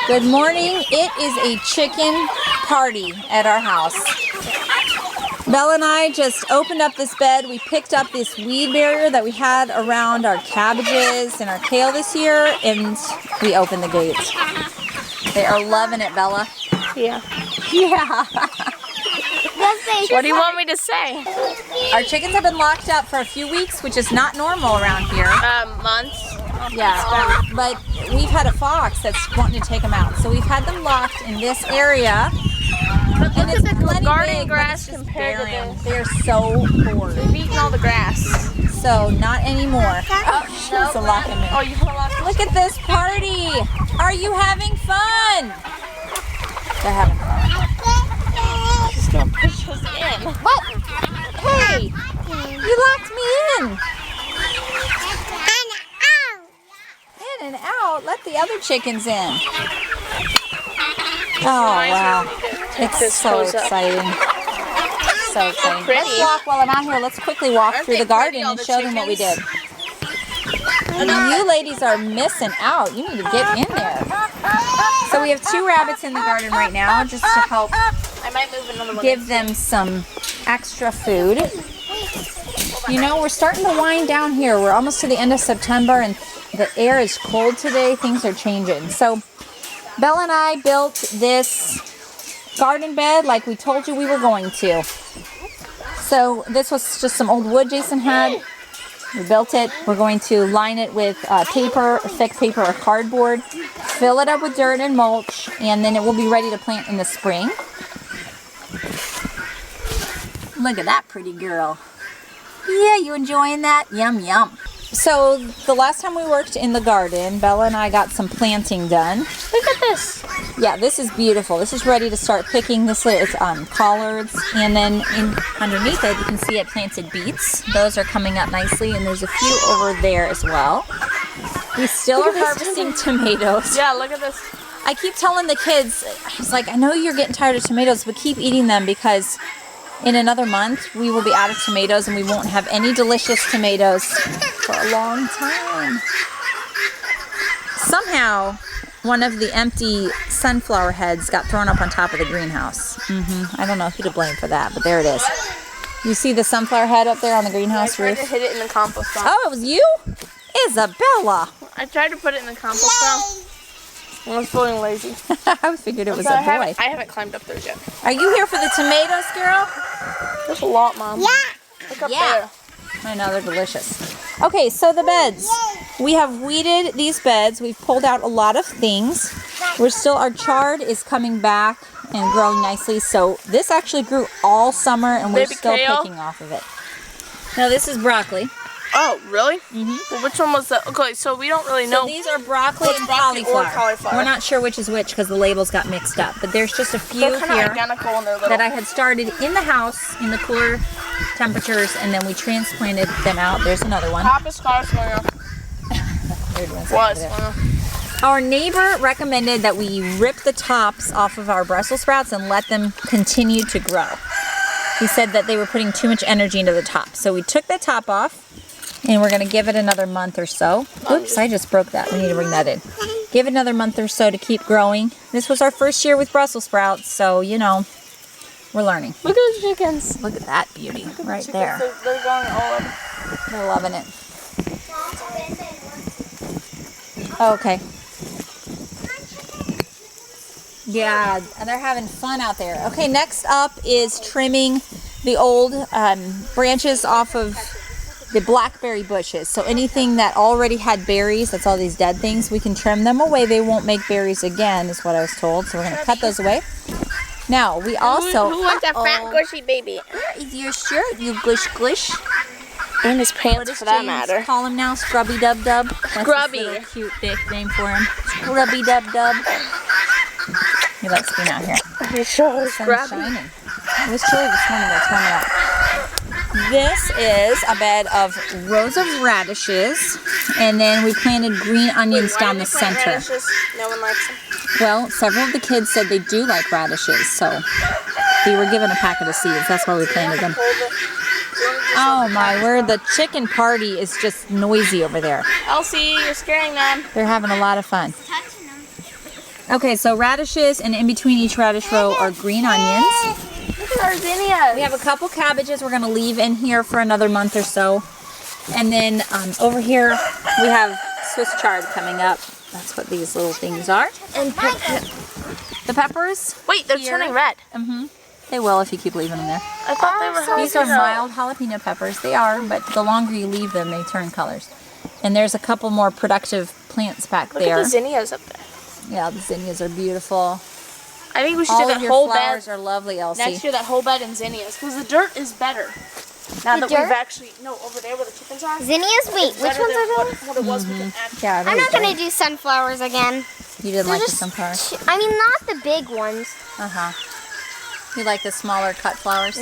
Good morning. It is a chicken party at our house. Bella and I just opened up this bed. We picked up this weed barrier that we had around our cabbages and our kale this year, and we opened the gates. They are loving it, Bella. Yeah. Yeah. What do you want me to say? Our chickens have been locked up for a few weeks, which is not normal around here. Months. Yeah, but we've had a fox that's wanting to take them out. So we've had them locked in this area. But look at the garden big, grass compared to this. They're so bored. They've eaten all the grass. So not anymore. Oh, there's a lock in there. Oh, you put a lock. Look at this party. Are you having fun? They're having fun. She's gonna push us in. What? Hey, you locked me in. In and out. Let the other chickens in. Oh, wow. It's so exciting. So exciting. Let's walk while I'm out here. Let's quickly walk through the garden and show them what we did. You ladies are missing out. You need to get in there. So we have 2 rabbits in the garden right now just to help give them some extra food. You know, we're starting to wind down here. We're almost to the end of September and the air is cold today. Things are changing. So Bella and I built this garden bed like we told you we were going to. So this was just some old wood Jason had. We built it. We're going to line it with paper, thick paper or cardboard, fill it up with dirt and mulch, and then it will be ready to plant in the spring. Look at that pretty girl. Yeah, you enjoying that? Yum, yum. So the last time we worked in the garden, Bella and I got some planting done. Look at this. Yeah, this is beautiful. This is ready to start picking. This is collards, and then underneath it, you can see I planted beets. Those are coming up nicely, and there's a few over there as well. We still are harvesting tomatoes. Yeah, look at this. I keep telling the kids, it's like, I know you're getting tired of tomatoes, but keep eating them because in another month, we will be out of tomatoes and we won't have any delicious tomatoes for a long time. Somehow, one of the empty sunflower heads got thrown up on top of the greenhouse. I don't know who to blame for that, but there it is. You see the sunflower head up there on the greenhouse roof? I tried to hit it in the compost pile. Oh, it was you? Isabella. I tried to put it in the compost pile. I was feeling lazy. I figured it was a boy. I haven't climbed up there yet. Are you here for the tomatoes, girl? There's a lot, Mom. Yeah. Look up there. I know, they're delicious. Okay, so the beds. We have weeded these beds. We've pulled out a lot of things. Our chard is coming back and growing nicely. So this actually grew all summer and we're still picking off of it. No, this is broccoli. Oh, really? Well, which one was that? Okay, so we don't really know. So these are broccoli and cauliflower. We're not sure which is which because the labels got mixed up. But there's just a few here identical and they're little. that I had started in the house in the cooler temperatures, and then we transplanted them out. There's another one. Top is cauliflower. Our neighbor recommended that we rip the tops off of our Brussels sprouts and let them continue to grow. He said that they were putting too much energy into the top. So we took the top off. And we're going to give it another month or so. Oops, I just broke that. We need to bring that in. Give it another month or so to keep growing. This was our first year with Brussels sprouts, so, you know, we're learning. Look at the chickens. Look at that beauty right there. They're going all over. They're loving it. Okay. Yeah, and they're having fun out there. Okay, next up is trimming the old branches off of the blackberry bushes. So anything that already had berries, that's all these dead things, we can trim them away. They won't make berries again, is what I was told. So we're going to cut those away. Now, we also... Who wants a fat, gushy baby? Is your shirt, you gush gush? And his pants, for that matter. Call him now, Scrubby Dub Dub. Scrubby. That's a little cute nickname for him. Scrubby Dub Dub. He likes being out here. He's so Sun's shining. It was chilly this morning, but it's warming up. This is a bed of rows of radishes, and then we planted green onions down the center. Radishes? No one likes them. Well, several of the kids said they do like radishes, so they were given a packet of seeds. That's why we planted them. Oh my word, the chicken party is just noisy over there. Elsie, you're scaring them. They're having a lot of fun. Okay, so radishes, and in between each radish row are green onions. Look at our zinnias. We have a couple cabbages we're going to leave in here for another month or so. And then over here we have Swiss chard coming up. That's what these little things are. And The peppers. wait, they're here. turning red. They will if you keep leaving them there. I thought they were These are mild jalapeno peppers. They are, but the longer you leave them, they turn colors. And there's a couple more productive plants back Look there. at the zinnias up there. Yeah, the zinnias are beautiful. I think we should All do of that your whole flowers bed are lovely, Elsie. next year. That whole bed in zinnias, because the dirt is better. Now The that dirt? we've actually over there where the chickens are. Zinnias? Wait, which Better ones than are those? what it was with the actual. Yeah, I'm not those gonna do sunflowers again. You didn't They're like the just sunflower? I mean, not the big ones. You like the smaller cut flowers?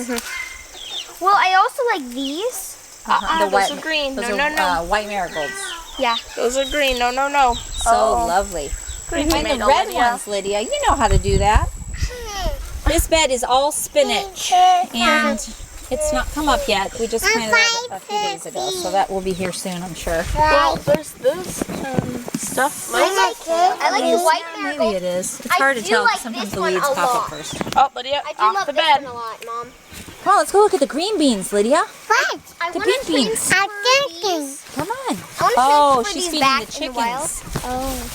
Well, I also like these. Those are green. Those No, are, no, no. white marigolds. Yeah. Those are green. No, no, no. So lovely. Green Find the tomato, red Lydia. ones, Lydia. You know how to do that. This bed is all spinach, and it's not come up yet. We just planted it a few days ago, so that will be here soon, I'm sure. Well, there's this stuff. I like the white Maybe marigold. it is. It's I hard to do tell like because sometimes this the one weeds a pop up lot. first. Oh, Lydia, I do off love the this bed. one a lot, Mom. Come on, let's go look at the green beans, Lydia. What? I The wanna pink beans. I'm thinking. Come on. I wanna Oh, transfer she's these feeding back the in the wild. chickens. Oh.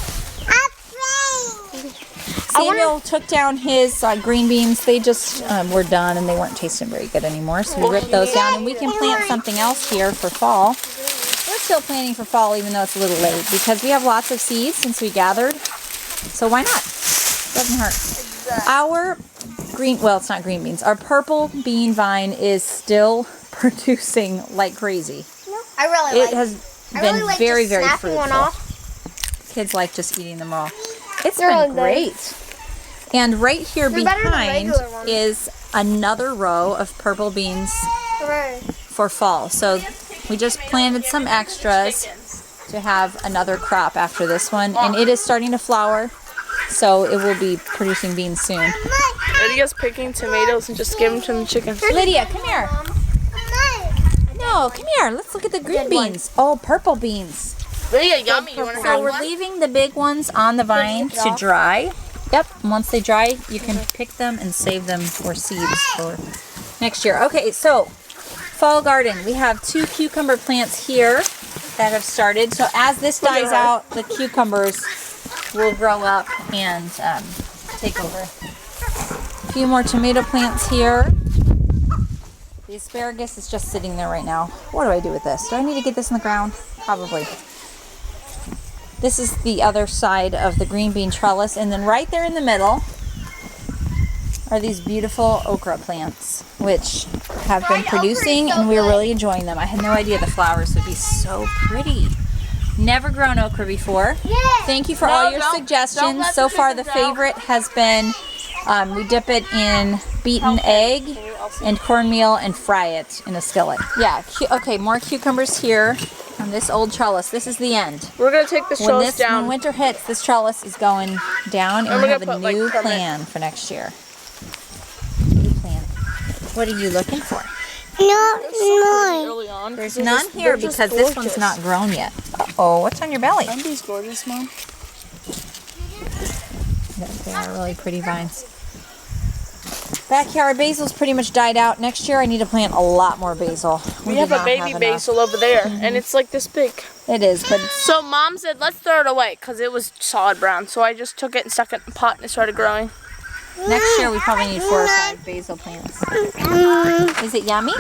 Samuel took down his green beans. They just were done and they weren't tasting very good anymore. So we ripped those down and we can plant something else here for fall. We're still planning for fall even though it's a little late because we have lots of seeds since we gathered. So why not? Doesn't hurt. Our well, it's not green beans. Our purple bean vine is still producing like crazy. I really It like has I been really like very, just very snapping fruitful. one off. Kids like just eating them raw. It's They're been really great. And right here They're better than behind regular ones. is another row of purple beans Hooray. for fall. So we just planted some extras to have another crop after this one. And it is starting to flower. So it will be producing beans soon. Lydia's picking tomatoes and just giving them to the chickens. Lydia, come here. No, come here. Let's look at the green beans. Oh, purple beans. Lydia, yummy. You want to So have we're one? leaving the big ones on the vine to dry. Yep, and once they dry, you can pick them and save them for seeds for next year. Okay, so fall garden. We have 2 cucumber plants here that have started. So as this dies out, the cucumbers will grow up and take over. A few more tomato plants here. The asparagus is just sitting there right now. What do I do with this? Do I need to get this in the ground? Probably. This is the other side of the green bean trellis, and then right there in the middle are these beautiful okra plants, which have been producing, and we're really enjoying them. I had no idea the flowers would be so pretty. Never grown okra before. Thank you for all your don't suggestions. let So the far, the chickens out. favorite has been we dip it in beaten egg and cornmeal and fry it in a skillet. Yeah. Okay, more cucumbers here on this old trellis. This is the end. We're going to take this trellis When down. winter hits, this trellis is going down, and And we we're have a gonna put, like, new permanent- plan for next year. New plan. What are you looking for? Early on. There's They're none just- here they're just because this one's gorgeous. not grown yet. Uh-oh, what's on your belly? Aren't these gorgeous, Mom? They are really pretty vines. Backyard basil's pretty much died out. Next year I need to plant a lot more basil. We do have a not baby enough. basil over there, and it's like this big. It is, but it's, So Mom said, let's throw it away because it was solid brown. So I just took it and stuck it in the pot and it started growing. next year we probably need 4 or 5 basil plants. Is it yummy?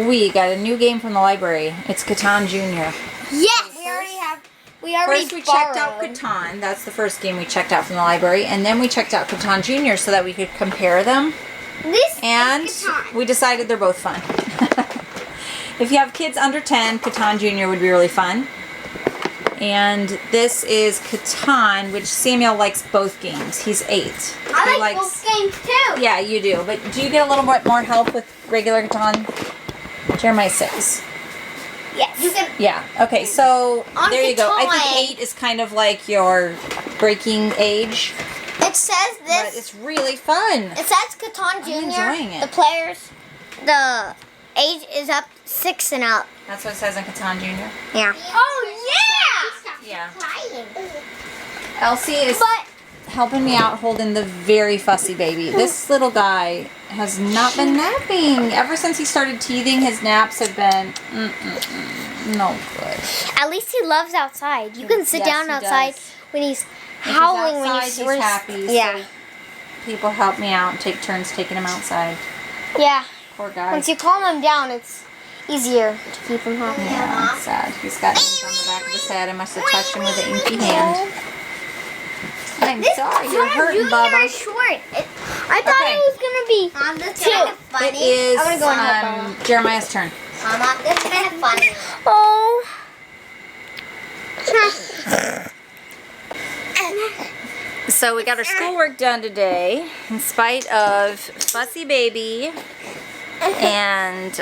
We got a new game from the library. It's Catan Junior. Yes! We already First we checked out Catan. That's the first game we checked out from the library. And then we checked out Catan Junior so that we could compare them. This And is Catan. we decided they're both fun. If you have kids under 10, Catan Junior would be really fun. And this is Catan, which Samuel likes both games. He's 8. I He like both games too. Yeah, you do. But do you get a little bit more help with regular Catan? Jeremiah's 6. Yes. You can. Yeah. Okay, so On there you go. I Catan. think 8 is kind of like your breaking age. It says But this. it's really fun. It says Catan Junior. enjoying it. The players, the age is up 6 and up. That's what it says in Catan Junior. Yeah. Oh yeah. Yeah. Elsie is helping me out holding the very fussy baby. This little guy has not been napping. Ever since he started teething, his naps have been no good. At least he loves outside. You can sit down outside when he's howling. When he's happy. Yeah. So people help me out and take turns taking him outside. Yeah. Poor guy. Once you calm him down, it's easier to keep him happy. Yeah, it's sad. He's got ink on the back of his head. I must have touched him with an inky hand. I'm sorry, you're hurting, Bubba. Short. I thought it was gonna be two. It is I'm gonna go and help Jeremiah's turn. Mama, this is kind of funny. Oh. So we got our schoolwork done today, in spite of fussy baby and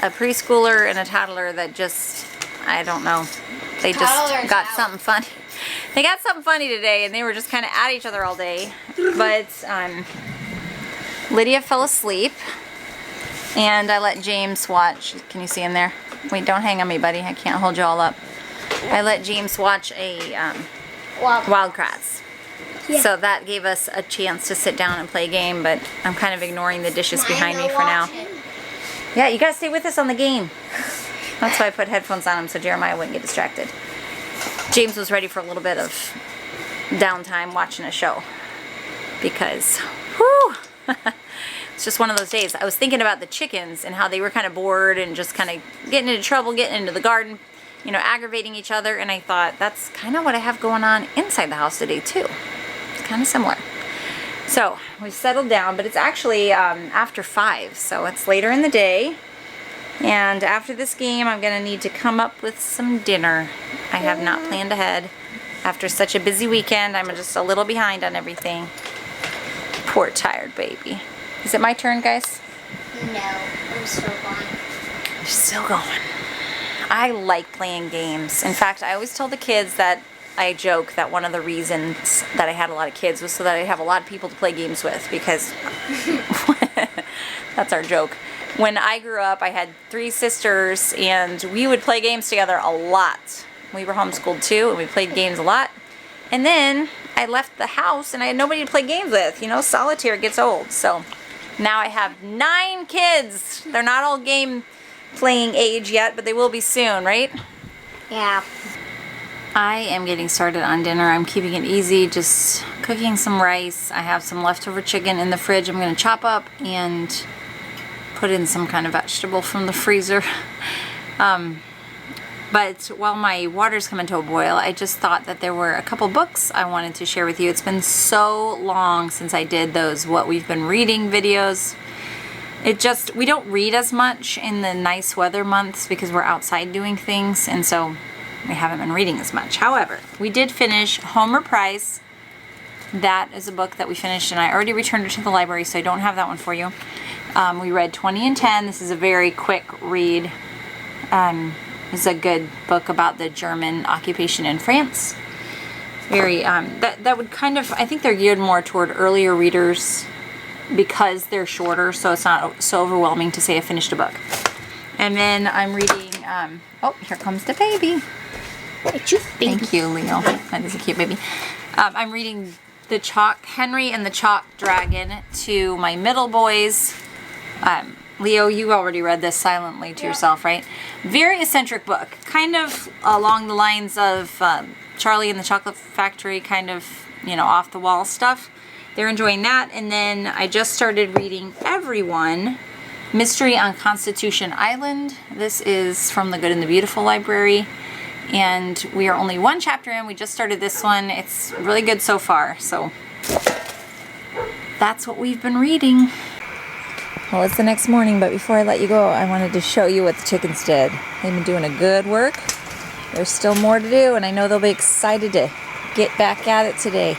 a preschooler and a toddler that just, I don't know, they just got something funny. They got something funny today, and they were just kind of at each other all day. But Lydia fell asleep, and I let James watch. Can you see him there? Wait, don't hang on me, buddy. I can't hold you all up. I let James watch a Wildcrats. Yeah. So that gave us a chance to sit down and play a game, but I'm kind of ignoring the dishes behind me for now. Yeah, you gotta stay with us on the game. That's why I put headphones on him so Jeremiah wouldn't get distracted. James was ready for a little bit of downtime watching a show because, whew, it's just one of those days. I was thinking about the chickens and how they were kind of bored and just kind of getting into trouble, getting into the garden, you know, aggravating each other, and I thought that's kind of what I have going on inside the house today too. It's kind of similar. So we've settled down, but it's actually after 5, so it's later in the day. And after this game, I'm going to need to come up with some dinner. I have not planned ahead. After such a busy weekend, I'm just a little behind on everything. Poor tired baby. Is it my turn, guys? No, I'm still going. You're still going. I like playing games. In fact, I always tell the kids that I joke that one of the reasons that I had a lot of kids was so that I have a lot of people to play games with, because that's our joke. When I grew up, I had 3 sisters, and we would play games together a lot. We were homeschooled too, and we played games a lot. And then I left the house, and I had nobody to play games with. You know, solitaire gets old. So now I have 9 kids. They're not all game playing age yet, but they will be soon, right? Yeah. I am getting started on dinner. I'm keeping it easy, just cooking some rice. I have some leftover chicken in the fridge I'm going to chop up and put in some kind of vegetable from the freezer. But while my water's coming to a boil, I just thought that there were a couple books I wanted to share with you. It's been so long since I did those what we've been reading videos. We don't read as much in the nice weather months because we're outside doing things, and so we haven't been reading as much. However, we did finish Homer Price. That is a book that we finished, and I already returned it to the library, so I don't have that one for you. We read 20 and 10. This is a very quick read. It's a good book about the German occupation in France. Very, that would kind of, I think they're geared more toward earlier readers because they're shorter, so it's not so overwhelming to say I finished a book. And then I'm reading, oh, here comes the baby. Thank you, Leo. That is a cute baby. I'm reading Henry and the Chalk Dragon to my middle boys. Leo, you already read this silently to yourself, right? Very eccentric book. Kind of along the lines of Charlie and the Chocolate Factory, kind of, you know, off the wall stuff. They're enjoying that. And then I just started reading Everyone, Mystery on Constitution Island. This is from the Good and the Beautiful library. And we are only 1 chapter in. We just started this one. It's really good so far. So that's what we've been reading. Well, it's the next morning, but before I let you go, I wanted to show you what the chickens did. They've been doing a good work. There's still more to do, and I know they'll be excited to get back at it today.